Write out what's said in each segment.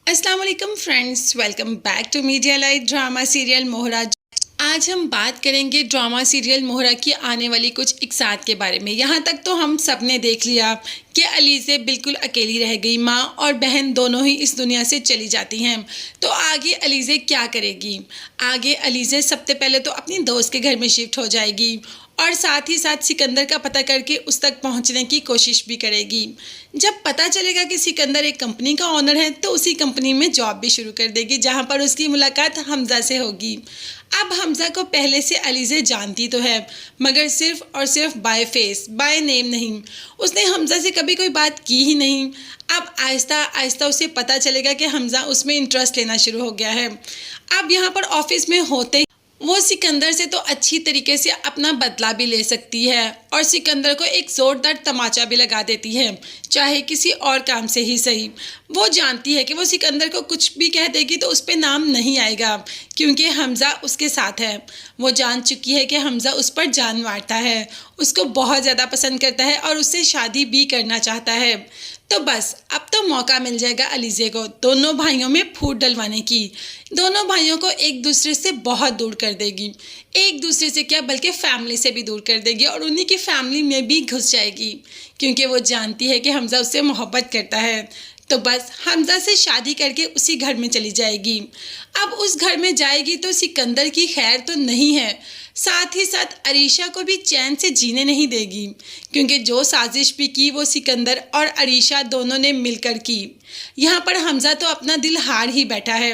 अस्सलाम वालेकुम friends, welcome back to media light drama serial Mohra. आज हम बात करेंगे ड्रामा सीरियल मोहरा की आने वाली कुछ इकसात के बारे में। यहाँ तक तो हम सब ने देख लिया कि अलीज़े बिल्कुल अकेली रह गई, माँ और बहन दोनों ही इस दुनिया से चली जाती हैं। तो आगे अलीज़े क्या करेगी? आगे अलीज़े सबसे पहले तो अपनी दोस्त के घर में शिफ्ट हो जाएगी और साथ ही साथ सिकंदर का पता करके उस तक पहुंचने की कोशिश भी करेगी। जब पता चलेगा कि सिकंदर एक कंपनी का ओनर है तो उसी कंपनी में जॉब भी शुरू कर देगी, जहां पर उसकी मुलाकात हमज़ा से होगी। अब हमज़ा को पहले से अलीज़े जानती तो है, मगर सिर्फ और सिर्फ बाय फेस, बाय नेम नहीं। उसने हमज़ा से कभी कोई बात की ही नहीं। अब आहिस्ता आहिस्ता उसे पता चलेगा कि हमज़ा उसमें इंटरेस्ट लेना शुरू हो गया है। अब यहाँ पर ऑफिस में होते वो सिकंदर से तो अच्छी तरीके से अपना बदला भी ले सकती है और सिकंदर को एक जोरदार तमाचा भी लगा देती है, चाहे किसी और काम से ही सही। वो जानती है कि वो सिकंदर को कुछ भी कह देगी तो उस पर नाम नहीं आएगा, क्योंकि हमज़ा उसके साथ है। वो जान चुकी है कि हमज़ा उस पर जान मारता है, उसको बहुत ज़्यादा पसंद करता है और उससे शादी भी करना चाहता है। तो बस अब तो मौका मिल जाएगा अलीज़े को दोनों भाइयों में फूट डलवाने की। दोनों भाइयों को एक दूसरे से बहुत दूर कर देगी, एक दूसरे से क्या बल्कि फैमिली से भी दूर कर देगी और उन्हीं की फैमिली में भी घुस जाएगी, क्योंकि वो जानती है कि हमज़ा उससे मोहब्बत करता है। तो बस हमज़ा से शादी करके उसी घर में चली जाएगी। अब उस घर में जाएगी तो सिकंदर की खैर तो नहीं है, साथ ही साथ अरीशा को भी चैन से जीने नहीं देगी, क्योंकि जो साजिश भी की वो सिकंदर और अरीशा दोनों ने मिलकर की। यहाँ पर हमज़ा तो अपना दिल हार ही बैठा है।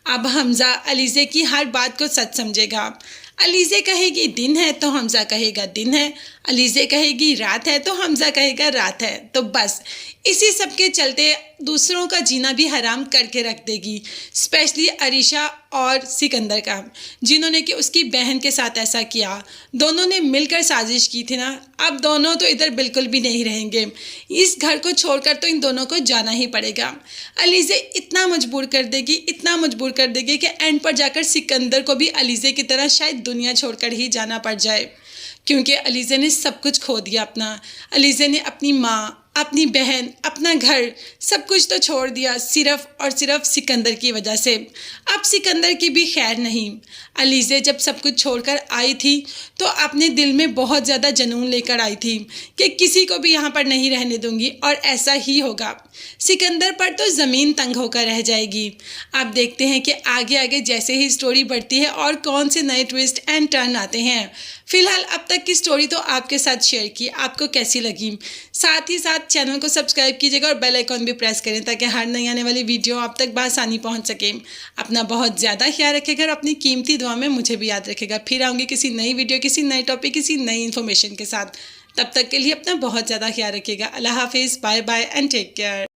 अब हमज़ा अलीज़े की हर बात को सच समझेगा। अलीज़े कहेगी दिन है तो हमज़ा कहेगा दिन है, अलीज़े कहेगी रात है तो हमज़ा कहेगा रात है। तो बस इसी सब के चलते दूसरों का जीना भी हराम करके रख देगी, स्पेशली अरीशा और सिकंदर का, जिन्होंने कि उसकी बहन के साथ ऐसा किया। दोनों ने मिलकर साजिश की थी ना। अब दोनों तो इधर बिल्कुल भी नहीं रहेंगे, इस घर को छोड़कर तो इन दोनों को जाना ही पड़ेगा। अलीज़े इतना मजबूर कर देगी, इतना मजबूर कर देगी कि एंड पर जाकर सिकंदर को भी अलीज़े की तरह शायद दुनिया छोड़कर ही जाना पड़ जाए, क्योंकि अलीज़े ने सब कुछ खो दिया अपना। अलीज़े ने अपनी माँ, अपनी बहन, अपना घर, सब कुछ तो छोड़ दिया सिर्फ और सिर्फ सिकंदर की वजह से। अब सिकंदर की भी खैर नहीं। अलीज़े जब सब कुछ छोड़कर आई थी तो अपने दिल में बहुत ज़्यादा जुनून लेकर आई थी कि किसी को भी यहाँ पर नहीं रहने दूंगी, और ऐसा ही होगा। सिकंदर पर तो ज़मीन तंग होकर रह जाएगी। अब देखते हैं कि आगे आगे जैसे ही स्टोरी बढ़ती है और कौन से नए ट्विस्ट एंड टर्न आते हैं। फिलहाल अब तक की स्टोरी तो आपके साथ शेयर की, आपको कैसी लगी? साथ ही साथ चैनल को सब्सक्राइब कीजिएगा और बेल आइकॉन भी प्रेस करें ताकि हर नई आने वाली वीडियो आप तक बआसानी पहुंच सके। अपना बहुत ज़्यादा ख्याल रखिएगा और अपनी कीमती दुआ में मुझे भी याद रखेगा। फिर आऊँगी किसी नई वीडियो, किसी नए टॉपिक, किसी नई इन्फॉर्मेशन के साथ। तब तक के लिए अपना बहुत ज़्यादा ख्याल रखिएगा। अल्लाह हाफिज़, bye bye and take care.